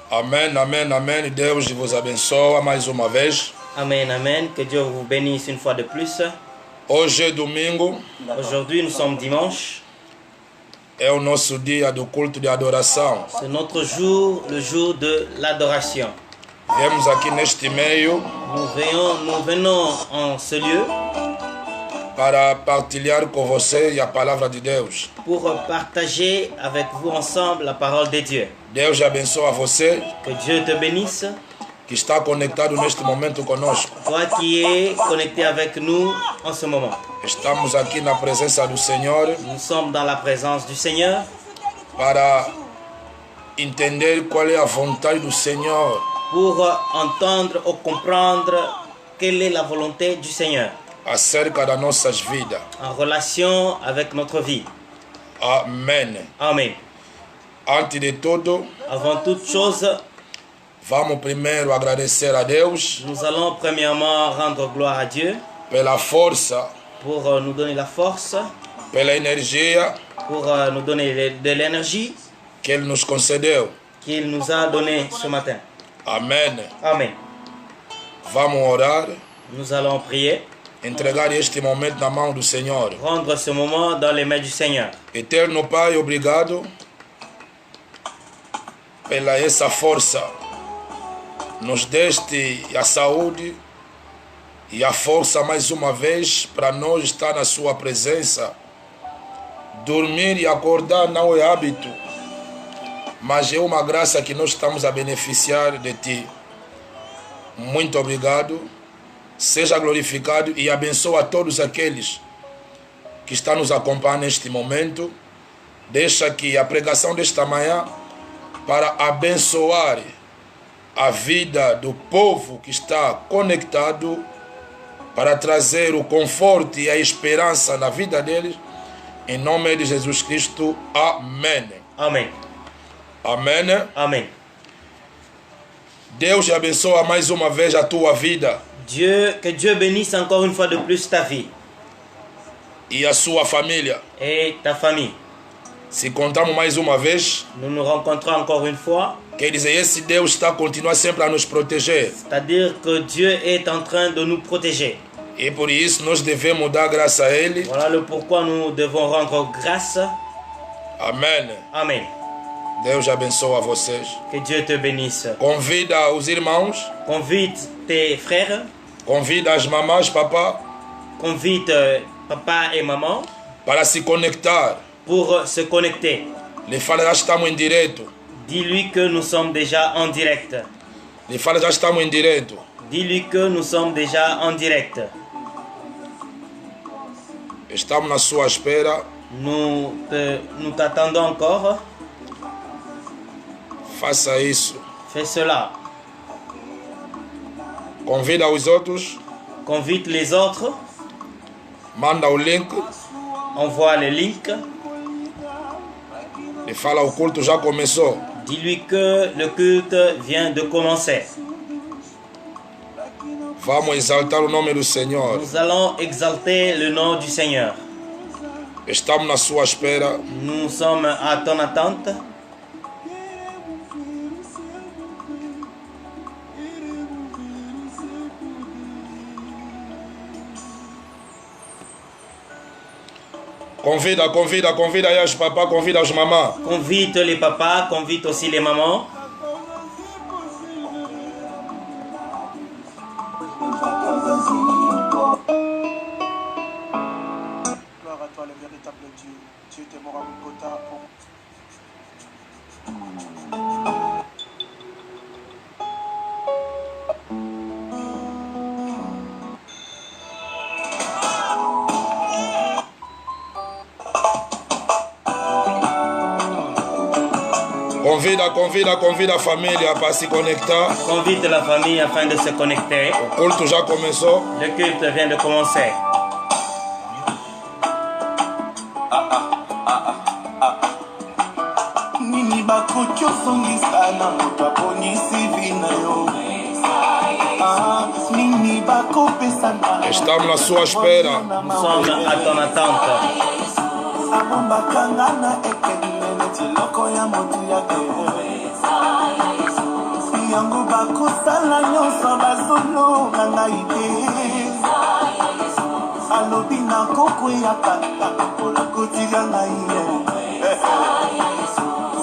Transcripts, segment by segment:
Amém, amém, amém. Deus vos abençoe mais uma vez. Amen, amen. Que Dieu vous bénisse une fois de plus. Hoje é domingo, Aujourd'hui, nous sommes dimanche. é o nosso dia do culto de adoração. C'est notre jour, le jour de l'adoration. Viemos aqui neste meio Nous venons en ce lieu para partilhar com você a palavra de Deus. pour partager avec vous ensemble la parole de Dieu. Deus abençoe você Que Dieu te bénisse. que está conectado neste momento conosco. Toi qui es connecté avec nous en ce moment. Estamos aqui na presença do Senhor Nous sommes dans la présence du Seigneur para entender qual é a vontade do Senhor pour entendre ou comprendre quelle est la volonté du Seigneur acerca das nossas vidas. en relation avec notre vie. Amém. Amen. Antes de tudo, Avant toute chose, vamos primeiro agradecer a Deus nous allons premièrement rendre gloire à Dieu pela força, pour nous donner la force, pela energia pour nous donner de l'énergie que Ele nos concedeu. qu'il nous a donnée ce matin. Amém. Amen. Vamos orar, Nous allons prier, entregar este momento na mão do Senhor. rendre ce moment dans les mains du Seigneur. Eterno Pai, obrigado pela essa força. Nos deste a saúde e a força mais uma vez para nós estar na Sua presença. Dormir e acordar não é hábito, mas é uma graça que nós estamos a beneficiar de Ti. Muito obrigado. Seja glorificado e abençoa a todos aqueles que estão nos acompanhando neste momento. Deixa que a pregação desta manhã para abençoar a vida do povo que está conectado, para trazer o conforto e a esperança na vida deles. Em nome de Jesus Cristo. Amém. Amen. Amém. Amen. Deus abençoa mais uma vez a tua vida Que Dieu bénisse encore une fois de plus ta vie e a sua família. et ta famille. Se contamos mais uma vez, Nous nous rencontrons encore une fois, quer dizer, esse Deus está a continuar sempre a nos proteger. c'est-à-dire que Dieu est en train de nous protéger. E por isso nós devemos dar graça a Ele. Voilà le pourquoi nous devons rendre grâce. Amém. Amen. Deus abençoe a vocês. Que Dieu te bénisse. Convida os irmãos, Convite tes frères, convida as mamães, papá, convite papa et maman para se conectar. pour se connecter. Lhe fala, já estamos em direto. Dis-lui que nous sommes déjà en direct. Lhe fala, já estamos em direto. Dis-lui que nous sommes déjà en direct. Estamos na sua espera. Nous t'attendons encore. Faça isso. Fais cela. Convida os outros. Convite les autres. Manda o link. Envoie le link. Lhe fala, o culto já começou. Dis-lui que le culte vient de commencer. Vamos exaltar o nome do Senhor. Nous allons exalter le nom du Seigneur. Estamos na sua espera. Nous sommes à ton attente. Convida aí os papás, convida os mamãs. Convite les papas, convite aussi les mamans. Gloire à toi, le véritable Dieu. Dieu t'es mort à Golgotha pour Convida a família para se conectar. Convite la famille afin de se connecter. O culto já começou. Le culte vient de commencer. nini bakoki osongisa na moto aponisi vina yo. Nini bakopesa na Estamos na sua espera. Nous sommes à ton attente. abombaka nga na ekeli nene tiloko ya motu ya te. yango bakosala nyonso bazolonga ngai te alobi nakokweyaka nakokola kotika ngai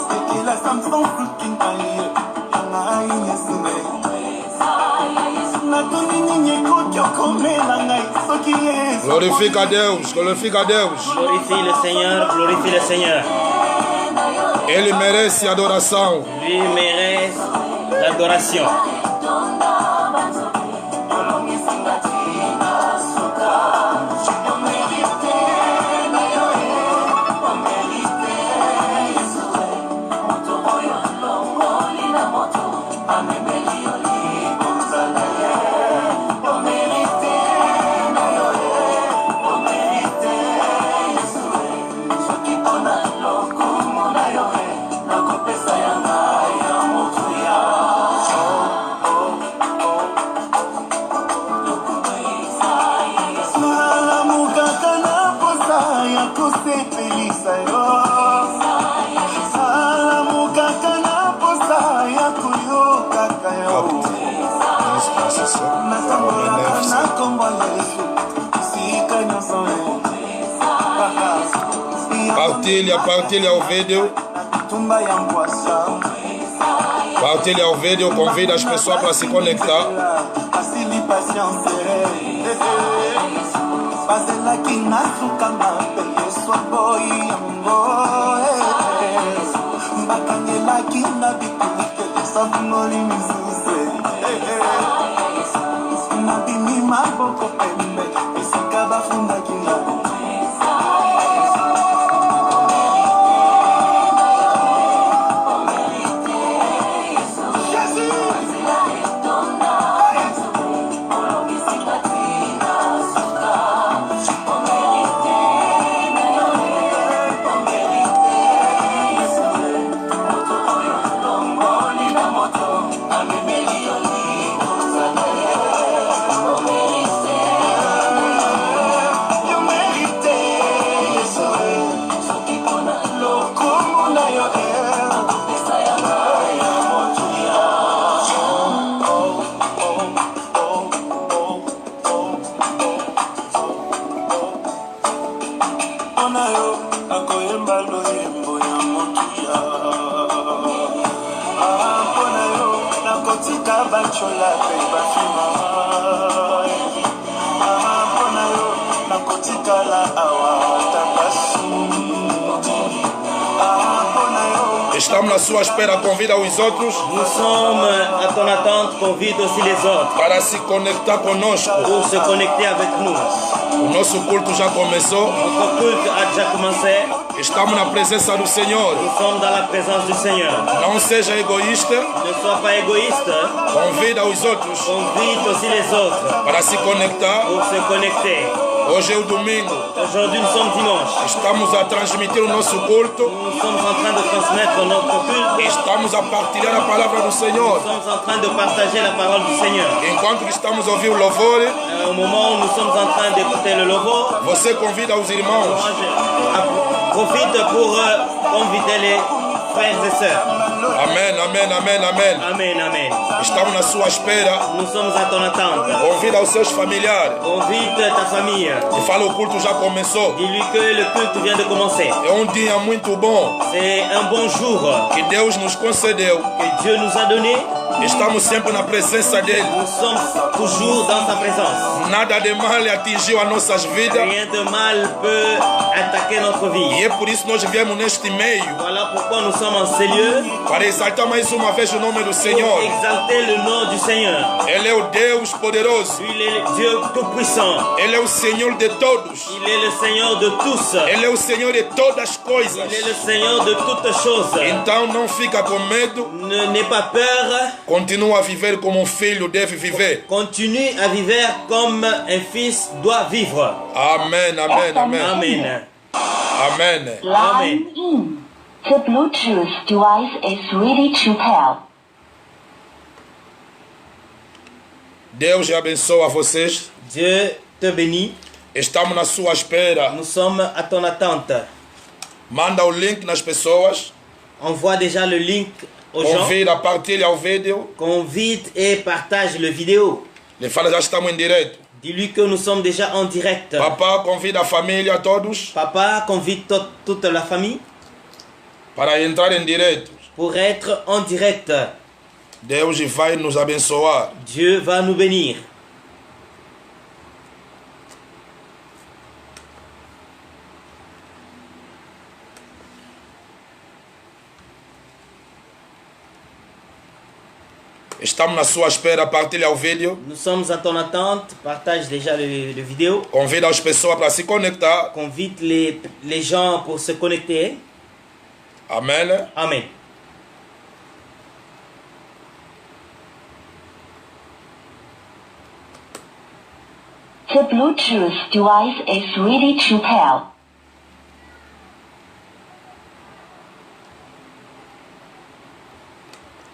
sekela samson suki ngai yangai yesume natonini ekoti okomela ngai soki yesu Glorifique à Deus, glorifique à Deus. Glorifie le Seigneur, glorifie le Seigneur. Ele merece adoração. Lui mérite l'adoration. Partilha o vídeo. Partilha o vídeo, convida as pessoas para se conectar. Estamos na sua espera, convida os outros. Nous sommes à ton attente, convide aussi les autres para se conectar conosco. pour se connecter avec nous. O nosso culto já começou. Notre culte a déjà commencé. Estamos na presença do Senhor. Nous sommes dans la présence du Seigneur. Não seja egoísta. Ne sois pas égoïste. Convida os outros Convide aussi les autres para se conectar. pour se connecter. Hoje é o domingo. Aujourd'hui, nous sommes dimanche. Estamos a transmitir o nosso culto. Nous sommes en train de transmettre notre culte. Estamos a partilhar a palavra do Senhor. Nous sommes en train de partager la parole du Seigneur. Enquanto estamos a ouvir o louvor, Au moment où nous sommes en train d'écouter le logo, você convida os irmãos. profite pour convider les frères et sœurs. Amém, amém, amém, amém. Amen, amen. Estamos na sua espera. Nous sommes à ton attente. Convida os seus familiares. Convide ta famille. E fala, o culto já começou. Dis-lui que le culte vient de commencer. É um dia muito bom C'est un bon jour que Deus nos concedeu. que Dieu nous a donné. Estamos sempre na presença dele. Nous sommes toujours dans sa présence. Nada de mal atingiu as nossas vidas. Rien de mal peut attaquer notre vie. E é por isso que nós viemos neste meio Voilà pourquoi nous sommes en ces lieux para exaltar mais uma vez o nome do pour Senhor. exalter le nom du Seigneur. Ele é o Deus poderoso. Lui, il est le Dieu tout-puissant. Ele é o Senhor de todos. Il est le Seigneur de tous. Ele é o Senhor de todas as coisas. Il est le Seigneur de toutes choses. Então não fica com medo. N'aie pas peur. Continua a viver como um filho deve viver. Continue à vivre comme un fils doit vivre. Amém, amém, amém. Amen. Amém. Line in. The Bluetooth device is ready to pair. Deus abençoe vocês. Dieu te bénit. Estamos na sua espera. Nous sommes à ton attente. Manda o link nas pessoas. Envoie déjà le link aux gens. Convida, partilha o vídeo. Convide et partage le vidéo. Ele fala, já estamos em direto. Dis-lui que nous sommes déjà en direct. Papá convida a família, todos, Papa convide toute la famille para entrar em direto. pour être en direct. Deus vai nos abençoar. Dieu va nous bénir. Estamos na sua espera, partilha o vídeo. Nous sommes à ton attente. Partage déjà le vidéo. Convida as pessoas para se conectar. Convide les gens pour se connecter. Amém. Amen. The Bluetooth device is ready to pair.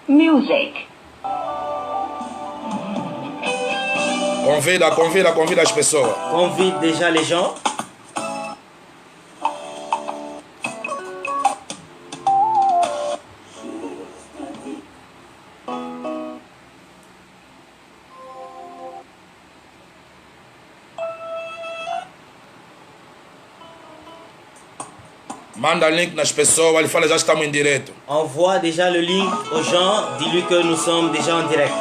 Music. Convida as pessoas. Convide déjà les gens. Manda link nas pessoas, ele fala, já estamos em direto. Envoie déjà le link aux gens. Dis-lui que nous sommes déjà en direct.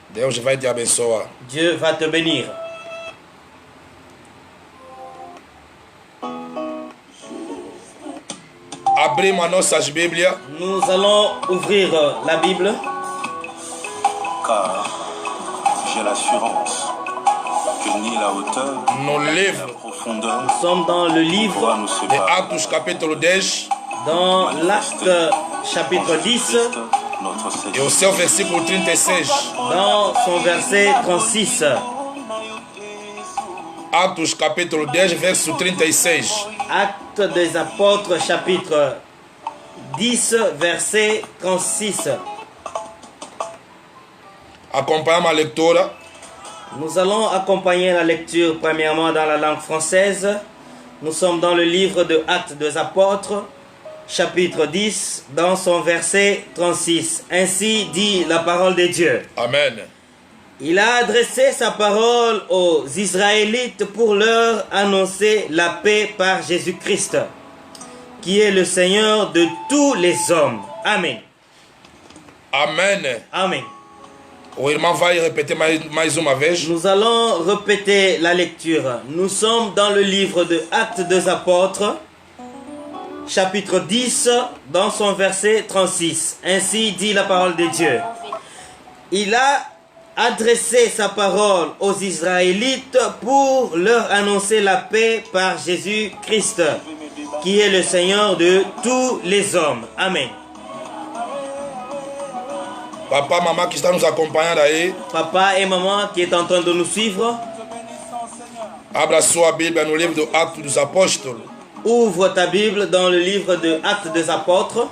Deus vai te abençoar. Dieu va te bénir. Abrimos as nossas Bíblias Nous allons ouvrir la Bible. Car j'ai l'assurance que ni la hauteur no ni la livro profondeur Nous sommes dans le pourra livre, nous de séparer Atos capítulo 10 dans l'Acte chapitre 10, Christ, notre e Seigneur. o seu versículo 36. dans son verset 36. Atos capítulo 10, verso 36. Acte des apôtres chapitre 10, verset 36. Acompanhamos a leitura. Nous allons accompagner la lecture premièrement dans la langue française. Nous sommes dans le livre de Actes des apôtres, chapitre 10, dans son verset 36. Ainsi dit la parole de Dieu. Amém. Il a adressé sa parole aux Israélites pour leur annoncer la paix par Jésus-Christ, qui est le Seigneur de tous les hommes. Amen. Amém. Amen. O irmão vai repetir mais uma vez. Nous allons répéter la lecture. Nous sommes dans le livre de Actes des apôtres, chapitre 10, dans son verset 36. Ainsi dit la parole de Dieu. Il a adressé sa parole aux Israélites pour leur annoncer la paix par Jésus-Christ, qui est le Seigneur de tous les hommes. Amen. Papá, mamãe que está nos acompanhando aí, Papa et maman qui est en train de nous suivre, abra sua Bíblia no livro do Atos dos Apóstolos, ouvre ta Bible dans le livre de Actes des apôtres,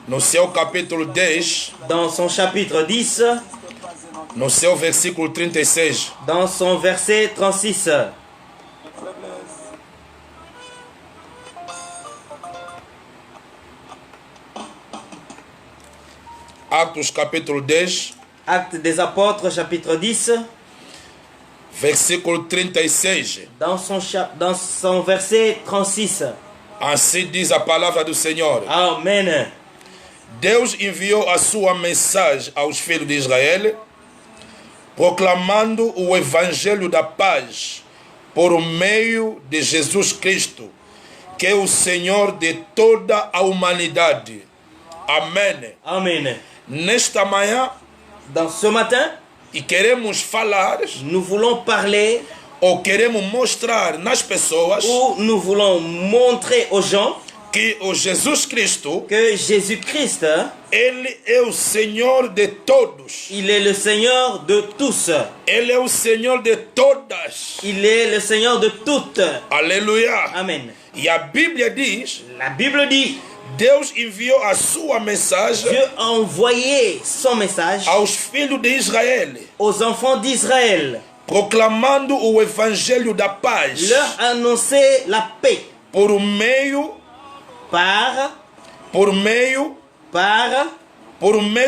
no seu capítulo 10, dans son chapitre 10, no seu versículo 36. dans son verset 36. Atos capítulo 10, Actes des apôtres, chapitre 10, versículo 36. dans son verset 36. Assim diz a palavra do Senhor. Amen. Deus enviou a sua mensagem aos filhos de Israel, proclamando o evangelho da paz por meio de Jesus Cristo, que é o Senhor de toda a humanidade. Amém. Amen. Nesta manhã, Dans ce matin, e queremos falar nous voulons parler ou queremos mostrar nas pessoas ou nous voulons montrer aux gens que o Jesus Cristo, que Jésus-Christ, ele é o Senhor de todos. il est le Seigneur de tous. Ele é o Senhor de todas. Il est le Seigneur de toutes. Aleluia. Amen. E a Bíblia diz, La Bible dit, Deus enviou a sua mensagem Dieu a envoyé son message aos filhos de Israel, aux enfants d'Israël, proclamando o evangelho da paz leur annoncer la paix por meio par por meio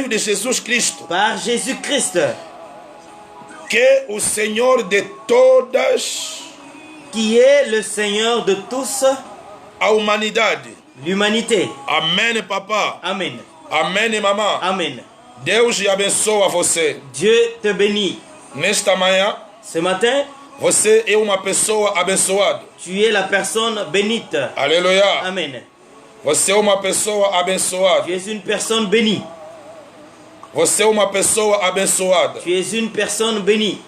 de Jesus Cristo, par Jésus-Christ, que o Senhor de todas qui est le Seigneur de tous, a humanidade. l'humanité. Amém, papá. Amen. Amém, mamã. Amen. Deus abençoa você. Dieu te bénit. Nesta manhã, Ce matin, você é uma pessoa abençoada. tu es la personne bénite. Aleluia. Amen. Você é uma pessoa abençoada. Tu es une personne bénie. Você é uma pessoa abençoada. Tu es une personne bénie.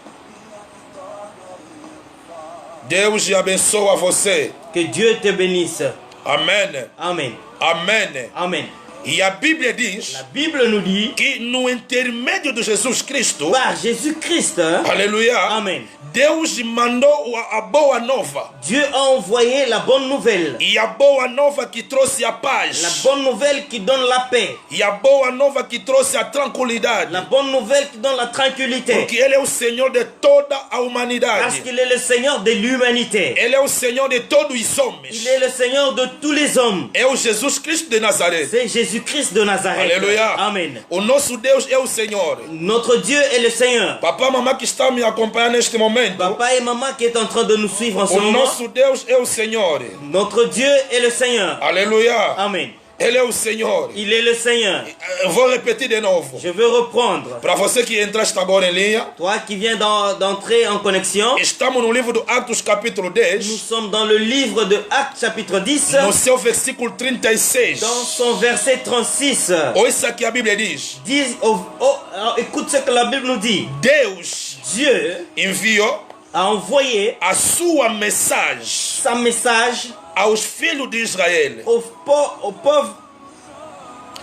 Deus abençoa você. Que Dieu te bénisse. Amém. Amen. Amém. Amen. E a Bíblia diz La Bible nous dit, que no intermédio de Jesus Cristo, par Jésus-Christ, aleluia, Amen, Deus mandou a boa nova. Dieu a envoyé la bonne nouvelle. E a boa nova que trouxe a La paz. bonne nouvelle qui donne la paix. E a boa nova que trouxe a tranquilidade. La bonne nouvelle qui donne la tranquillité. Porque Ele é o Senhor de toda a Parce humanidade. qu'il est le Seigneur de l'humanité. Ele é o Senhor de todos os Il homens. est le Seigneur de tous les hommes. É o Jesus Cristo de Nazaré. C'est Jésus-Christ de Nazareth. Aleluia. Amen. O nosso Deus é o Senhor. Notre Dieu est le Seigneur. Papá, mamãe que está me acompanhando neste momento. Papa et maman qui est en train de nous suivre en ce O moment. nosso Deus é o Senhor. Notre Dieu est le Seigneur. Aleluia. Amen. Ele é o Senhor. Il est le Seigneur. Eu vou repetir de novo. Je veux reprendre. Para você que entraste agora em linha, Toi qui viens d'entrer en connexion, estamos no livro do Atos capítulo nous 10, sommes dans le livre de Actes chapitre 10, no seu versículo 36. dans son verset 36. Ouça que a Bíblia diz. Alors, écoute ce que la Bible nous dit. Deus Dieu enviou a envoyé a sua mensagem sa message aos filhos de Israel. aux pauvres,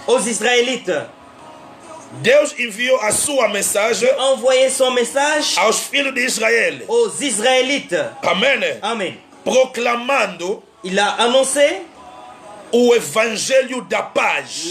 aux Israélites. Deus enviou a sua mensagem A envoyé son message aos filhos de Israel. aux Israélites. Amém. Amen. Proclamando Il a annoncé o evangelho da paz.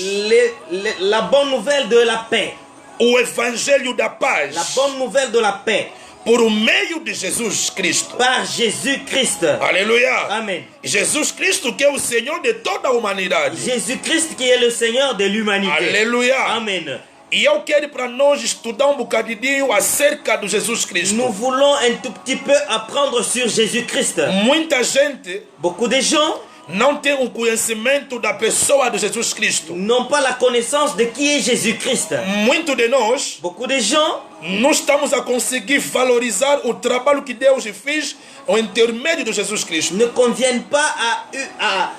la bonne nouvelle de la paix. O evangelho da La paz. bonne nouvelle de la paix. Por meio de Jesus Cristo. Par Jésus-Christ. Aleluia. Amen. Jesus Cristo que é o Senhor de toda a humanidade. Jésus-Christ qui est le Seigneur de l'humanité. Aleluia. Amen. E eu quero para nós estudar bocadinho acerca de Jesus Cristo. Nous voulons un tout petit peu apprendre sur Jésus-Christ. Muita gente Beaucoup de gens não tem conhecimento da pessoa de Jesus Cristo. n'ont pas la connaissance de qui est Jésus-Christ. Muito de nós Beaucoup de gens não estamos a conseguir valorizar o trabalho que Deus fez ao intermédio de Jesus Cristo. ne conviennent pas à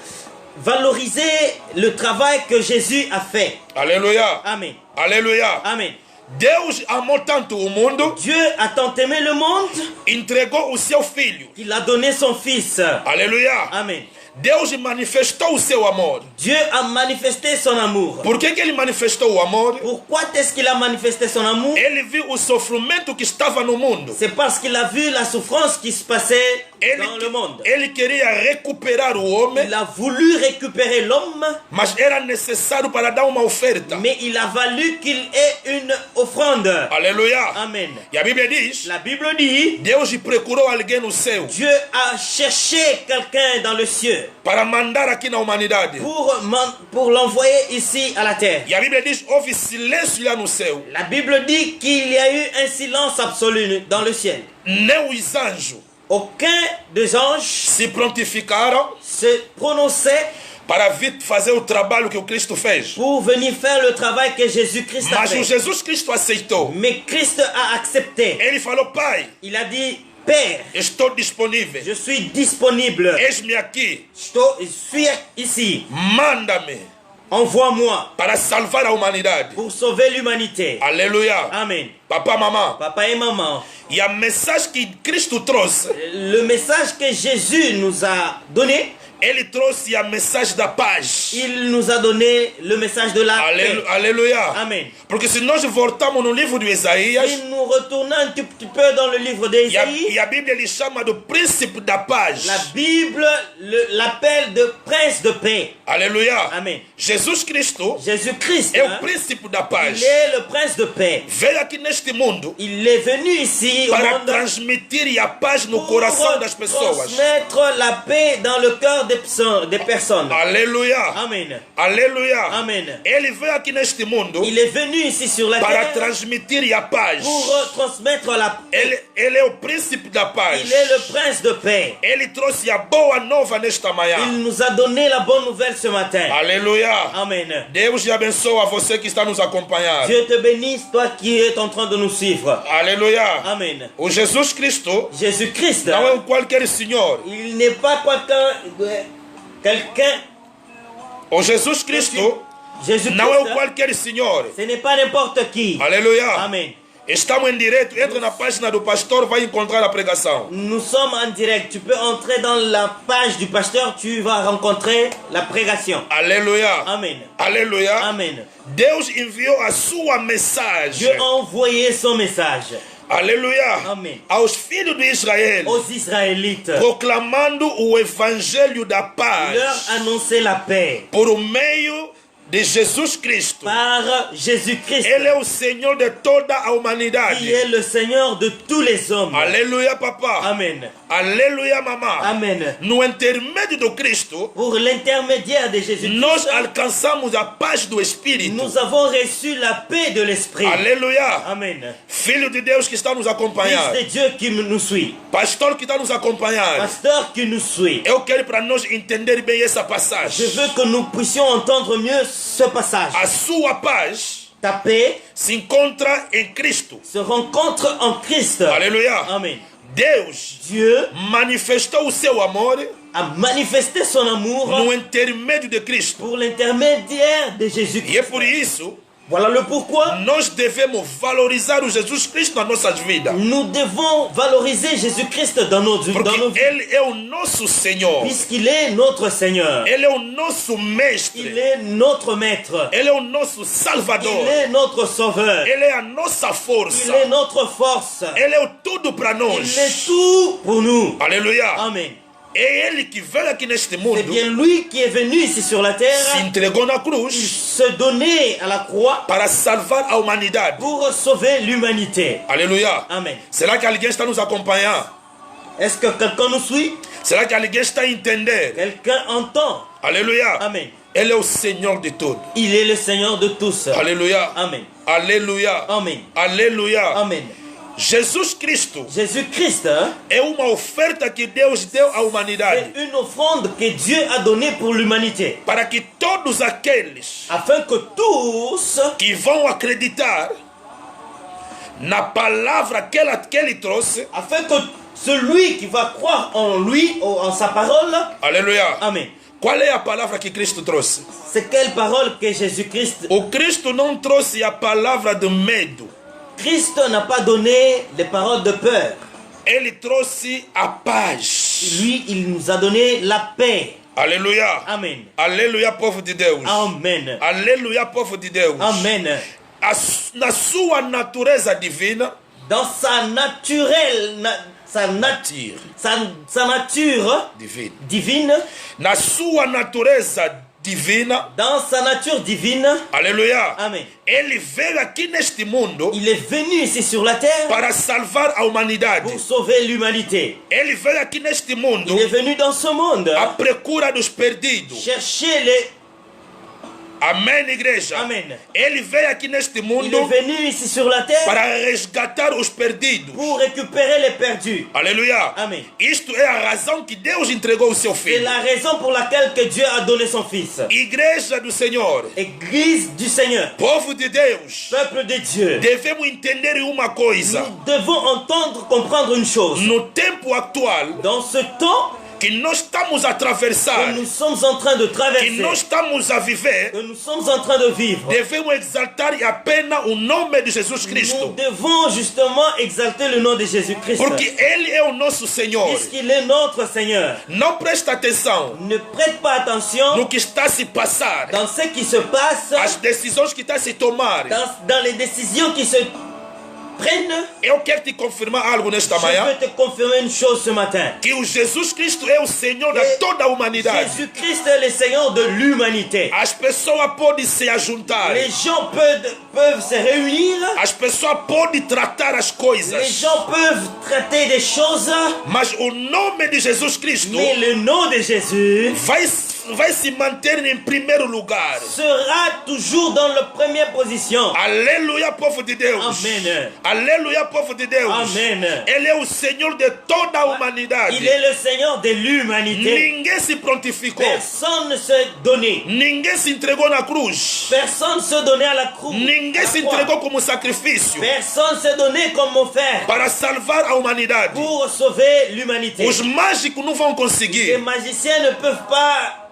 valoriser le travail que Jésus a fait. Aleluia. Amen. Aleluia. Amen. Deus amou tanto o mundo, Dieu a tant aimé le monde entregou o seu filho. qu'il a donné son Fils. Aleluia. Amen. Deus manifestou o seu amor. Dieu a manifesté son amour. Por que ele manifestou o amor? Pourquoi est-ce qu'il a manifesté son amour? Ele viu o sofrimento que estava no mundo. C'est parce qu'il a vu la souffrance qui se passait dans le monde. Ele queria recuperar o homem, Il a voulu récupérer l'homme, mas era necessário para dar uma oferta. mais il a fallu qu'il ait une offrande. Aleluia. Amen. E a Bíblia diz, La Bible dit, Deus procurou alguém no céu Dieu a cherché quelqu'un dans le ciel para mandar aqui na humanidade. pour l'envoyer ici à la terre. E a Bíblia diz, houve silêncio lá no céu. La Bible dit qu'il y a eu un silence absolu dans le ciel. Nem os anjos Aucun des anges se prontificaram se prononçait para vir fazer o trabalho que o Cristo fez. pour venir faire le travail que Jésus-Christ a Mas o fait. Jesus Cristo aceitou. Mais Christ a accepté. Ele falou, Pai, Il a dit, Père, estou disponível. je suis disponible. Eis-me aqui. Je suis ici. Manda-me Envoie-moi para salvar a humanidade. pour sauver l'humanité. Aleluia. Amen. Papa, mamãe. Papa et maman, E a mensagem que Cristo trouxe, le message que Jésus nous a donné, ele trouxe a mensagem da paz. il nous a donné le message de la paix. Aleluia. Amen. Porque se nós voltamos no livro de Isaías, Si nous retournons un tout petit peu dans le livre d'Ésaïe, e a Bíblia ele chama do príncipe da paz. la Bible l'appelle de prince de paix. Aleluia. Amen. Jesus Cristo Jésus-Christ, é hein, o príncipe da paz. il est le prince de paix. Veio aqui neste mundo Il est venu ici au para monde transmitir a paz no pour coração das pessoas. transmettre la paix dans le cœur plupart des personnes. Aleluia. Amen. Aleluia. Amen. Ele veio aqui neste mundo Il est venu ici sur la para terre transmitir a paz. pour transmettre la paix. Ele é o príncipe da paz. Il est le prince de paix. Ele trouxe a boa nova nesta manhã. Il nous a donné la bonne nouvelle ce matin. Aleluia. Amen. Deus te abençoe a você que está nos acompanhando. Dieu te bénisse, toi qui es en train de nous suivre. Aleluia. Amen. O Jesus Cristo Jésus-Christ, não é um qualquer senhor. il n'est pas quelqu'un. O Jesus Cristo não é Jésus-Christ, qualquer senhor. ce n'est pas n'importe qui. Aleluia. Amen. Estamos em direto. Entra na página do pastor, vai encontrar a pregação. Nous sommes en direct. Tu peux entrer dans la page du pasteur, tu vas rencontrer la prédication. Aleluia. Amen. Aleluia. Amen. Deus enviou a sua mensagem. Dieu a envoyé son message Aleluia. Amém. Aos filhos de Israel, aux Israélites, proclamando o evangelho da paz leur annoncer la paix por meio de Jesus Cristo. par Jésus-Christ, Ele é o Senhor de toda a humanidade. qui est le Seigneur de tous les hommes. Aleluia, papa. Amen. Aleluia, mamá. Amen. No intermédio do Cristo, Pour l'intermédiaire de nós Jésus-Christ, alcançamos a paz do Espírito. nous avons reçu la paix de l'Esprit. Aleluia. Amen. Filho de Deus que está nos Fils acompanhando. de Dieu qui nous suit, Pastor que está nos acompanhando. pasteur qui nous suit. Eu quero para nós entender bem essa Je passagem. veux que nous puissions entendre mieux ce passage. A sua paz Ta paix se encontra em Cristo. se rencontre en Christ. Aleluia. Amen. Deus Dieu manifestou o seu amor a manifesté son amour no intermédio de Cristo. pour l'intermédiaire de E é Jésus-Christ. por isso Voilà le pourquoi nós devemos valorizar o Jesus Cristo nas nossas vidas. nous devons valoriser Jésus-Christ dans nos vies, Porque Ele é o nosso Senhor. puisqu'il est notre Seigneur. Ele é o nosso Il mestre. est notre maître. Ele é o nosso Il Salvador. est notre sauveur. Ele é a nossa Il força. est notre force. Ele é o tudo para Il nós. est tout pour nous. Aleluia. Amen. É Ele que veio aqui neste C'est mundo, bien lui qui est venu ici sur la se terre, entregou na cruz se donner à la croix para salvar a humanidade. pour sauver l'humanité. Aleluia. Amen. Será que alguém está nos acompanhando? Est-ce que quelqu'un nous suit? Será que alguém está a entender? Quelqu'un entend? Aleluia. Amen. Ele é o Senhor de tudo. Il est le Seigneur de tous. Aleluia. Amen. Aleluia. Amen. Aleluia. Amen. Jesus Cristo Jésus-Christ é uma oferta que Deus deu à humanidade est une offrande que Dieu a donnée pour l'humanité, para que todos aqueles afin que tous que vão acreditar na palavra que ele trouxe, afin que celui qui va croire en lui ou en sa parole, aleluia. amen. Qual é a palavra que Cristo trouxe? C'est quelle parole que Jésus-Christ, O Cristo não trouxe a palavra de medo, Christ n'a pas donné des paroles de peur. ele trouxe a paz. Lui, il nous a donné la paix. Aleluia. Amen. Aleluia, povo de Deus. Amen. Aleluia, povo de Deus. Amen. Na sua natureza divina, Dans sa naturelle, sa nature divina, divine, na sua natureza divina, dans sa nature divine, aleluia. amen. Ele veio aqui neste mundo Il est venu ici sur la terre para salvar a humanidade. pour sauver l'humanité. Ele veio aqui neste mundo Il est venu dans ce monde à procura dos perdidos. chercher les... Amém, igreja? Amen. Ele veio aqui neste Il mundo est venu ici sur la terre para resgatar os perdidos. pour récupérer les perdus. Aleluia. Amen. Isto é a razão que Deus entregou o seu C'est filho. la raison pour laquelle que Dieu a donné son Fils. Igreja do Senhor, Église du Seigneur, povo de Deus, peuple de Dieu, devemos entender uma coisa. nous devons entendre, comprendre une chose. No tempo actual Dans ce temps que nós estamos a atravessar, que nous sommes en train de que traverser, nós estamos a viver, que nous sommes en train de vivre, devemos exaltar apenas o nome de Jesus nous Cristo. devons justement exalter le nom de Jésus-Christ. Porque Ele é o nosso Senhor. Puisqu'il est notre Seigneur. Não presta atenção Ne prête pas attention no que está a se passar, dans ce qui se passe, as decisões que está a se tomar. dans les décisions qui se prennent. Eu quero te confirmar algo nesta Je manhã. peux te confirmer une chose ce matin. Que o Jesus Cristo é o Senhor de toda a humanidade. Jésus-Christ est le Seigneur de l'humanité. As pessoas podem se ajuntar. Les gens peuvent se réunir. As pessoas podem tratar as Les coisas. gens peuvent traiter des choses. Mas o nome de Jesus Cristo Mais le nom de Jésus vai se manter em primeiro lugar. sera toujours dans la première position. Aleluia, povo de Deus. Amen. Aleluia, povo de Deus. Amen. Ele é o Senhor de toda a humanidade. Il est le Seigneur de l'humanité. Ninguém se prontificou. Personne ne s'est donné. Ninguém se entregou na cruz. Personne ne s'est donné à la croix. Ninguém se entregou como sacrifício Personne ne s'est donné comme mon frère para salvar a humanidade. pour sauver l'humanité. Os mágicos não vão Les conseguir. magiciens ne peuvent pas.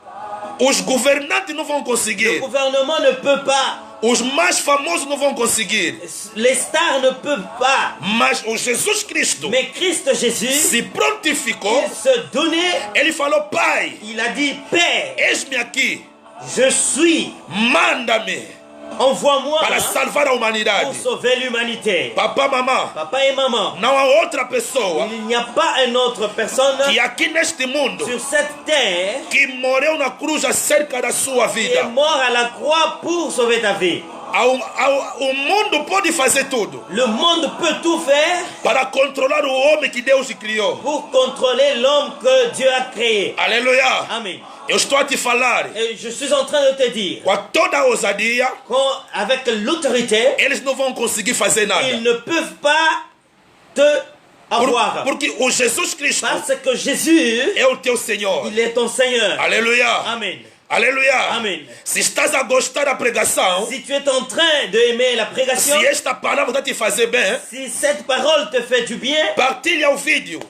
Os governantes não vão Le conseguir. gouvernement ne peut pas. Os mais famosos não vão conseguir. Les stars ne peuvent pas. Mas o Jesus Cristo Mais Christ Jésus, se prontificou. il se donnait. Ele falou: Pai, Il a dit, Père, eis-me aqui. je suis. Manda-me Envoie-moi para salvar a pour humanidade. sauver l'humanité. Papá, mamã, Papa et maman, não há outra pessoa il n'y a pas une autre personne que aqui neste mundo sur cette terre que morreu na cruz acerca da sua qui est vida. mort à la croix pour sauver ta vie. O mundo pode fazer tudo Le monde peut tout faire para controlar o homem que Deus criou. pour contrôler l'homme que Dieu a créé. Aleluia. Amen. Eu estou a te falar Et je suis en train de te dire com toda a ousadia, qu'avec l'autorité, eles não vão conseguir fazer nada. ils ne peuvent pas te avoir. Porque o Jesus Cristo Parce que Jésus, é o teu Senhor. il est ton Seigneur. Aleluia. Amen. Aleluia. Amen. Se estás a gostar da pregação, Si tu es en train d'aimer la prédication, se esta palavra está te fazer bem, si cette parole te fait du bien, partilha o vídeo.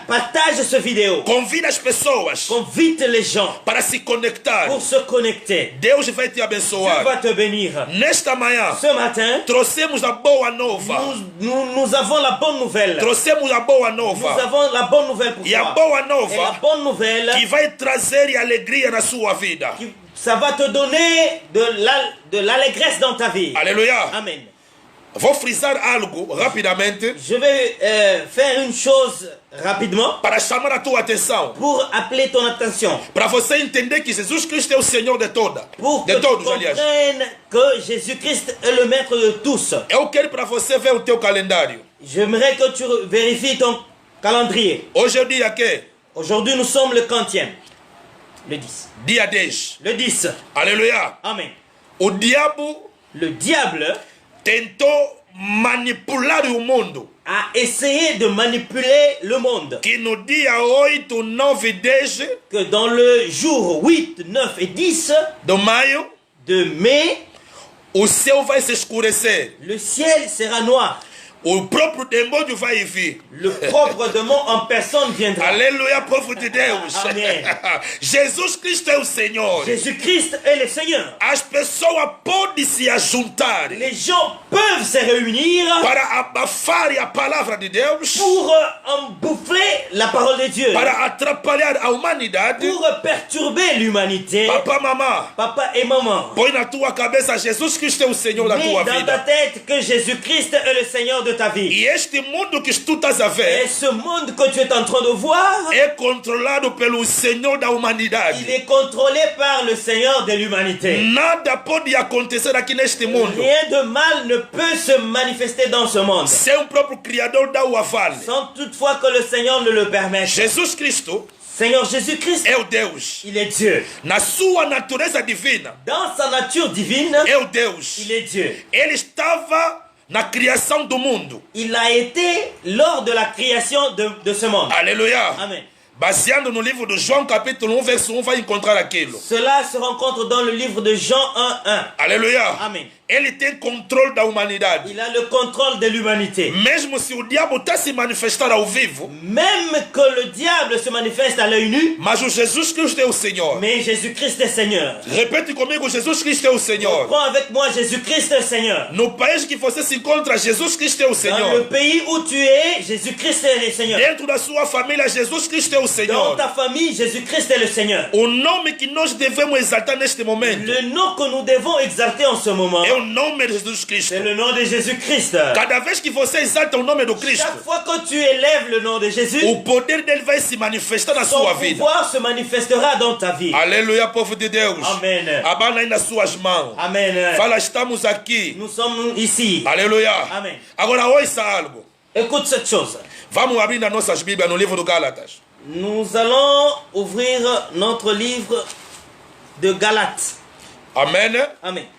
partage ce vidéo. Convida as pessoas Convite les gens para se conectar. pour se connecter. Deus vai te Dieu abençoar. va te bénir. Nesta manhã, Ce matin, trouxemos a boa nova. nous avons la bonne nouvelle. Trouxemos a boa Nous nova. avons la bonne nouvelle pour E a toi. boa Et la nova bonne nouvelle, que vai trazer alegria na sua vida. ça va te donner de l'allégresse dans ta vie. Aleluia. Amen. Vou frisar algo rapidamente Je vais faire une chose rapidement para chamar a tua atenção. pour appeler ton attention. Para você entender que Jesus Cristo é o Senhor de toda. Pour que De tu todos, aliás. comprennes que Jésus-Christ est le maître de tous. Eu quero para você ver o teu calendário. J'aimerais que tu vérifies ton calendrier. Hoje é o dia que? Aujourd'hui, nous sommes le 40e. Le 10. Dia 10. Le 10. Aleluia. Amen. O diabo Le diable tentou manipular o mundo. a essayé de manipuler le monde. Que no dia 8, 9 e 10 Que dans le jour 8, 9 et 10 de maio, de mai, o céu vai se escurecer. le ciel sera noir. O próprio demônio vai vir. Le propre démon en personne viendra. Aleluia, povo de Deus. Amém. Jesus Cristo é o Senhor. Jésus-Christ est le Seigneur. As pessoas podem se ajuntar Les gens peuvent se réunir para abafar a palavra de Deus, pour emboufler la parole de Dieu, para atrapalhar a humanidade. pour perturber l'humanité. Papa, mamã, Papa et maman, põe na tua cabeça, Jesus Cristo é o Senhor da mets tua dans ta vida. tête que Jésus-Christ est le Seigneur de ta vie. E este mundo que tu estás a Et ver ce monde que tu es en train de voir, é controlado pelo Senhor da il humanidade. est contrôlé par le Seigneur de l'humanité. Nada pode acontecer aqui neste mundo Rien de mal ne peut se manifester dans ce monde, sem o próprio Criador da Uavale. sans toutefois que le Seigneur ne le permette. Jesus Cristo Seigneur Jésus-Christ, é o Deus. il est Dieu. Na sua natureza divina, Dans sa nature divine, é o Deus. il est Dieu. Ele estava na criação do mundo. Il a été lors de la création de ce monde. Aleluia. Amen. Baseando no livro de João, capítulo 1, verso 1, vai encontrar aquilo. Cela se rencontre dans le livre de Jean 1:1. Aleluia. Amen. Ele tem controle da humanidade. Il a le contrôle de l'humanité. Mesmo se o diabo está se manifestar ao vivo, Même que le diable se manifeste à l'œil nu, mas o Jesus Cristo é o Senhor. mais Jésus-Christ est Seigneur. Repete comigo, Jesus Cristo é o Senhor. Prends avec moi, Jésus-Christ est Seigneur. No país que você se encontra, Jesus Cristo é o Dans le Senhor. pays où tu es, Jésus-Christ est le Seigneur. Dentro da sua família, Jesus Cristo é o Dans Senhor. ta famille, Jésus-Christ est le Seigneur. O nome que nós devemos exaltar neste momento Le nom que nous devons exalter en ce moment, é o o nome de Jesus Cristo. C'est le nom de Jésus-Christ. Cada vez que você exalta o nome do Cristo, Chaque fois que tu élèves le nom de Jésus, o poder dele vai se manifestar na son sua vida. pouvoir se manifestera dans ta vie. Aleluia, povo de Deus. Amen. Abana aí nas suas mãos. Amen. Fala, estamos aqui. Nous sommes ici. Aleluia. Amen. Agora ouça algo. Écoute cette chose. Vamos abrir nas nossas Bíblias no livro do Gálatas. Nous allons ouvrir notre livre de Galates. Amém. Amen.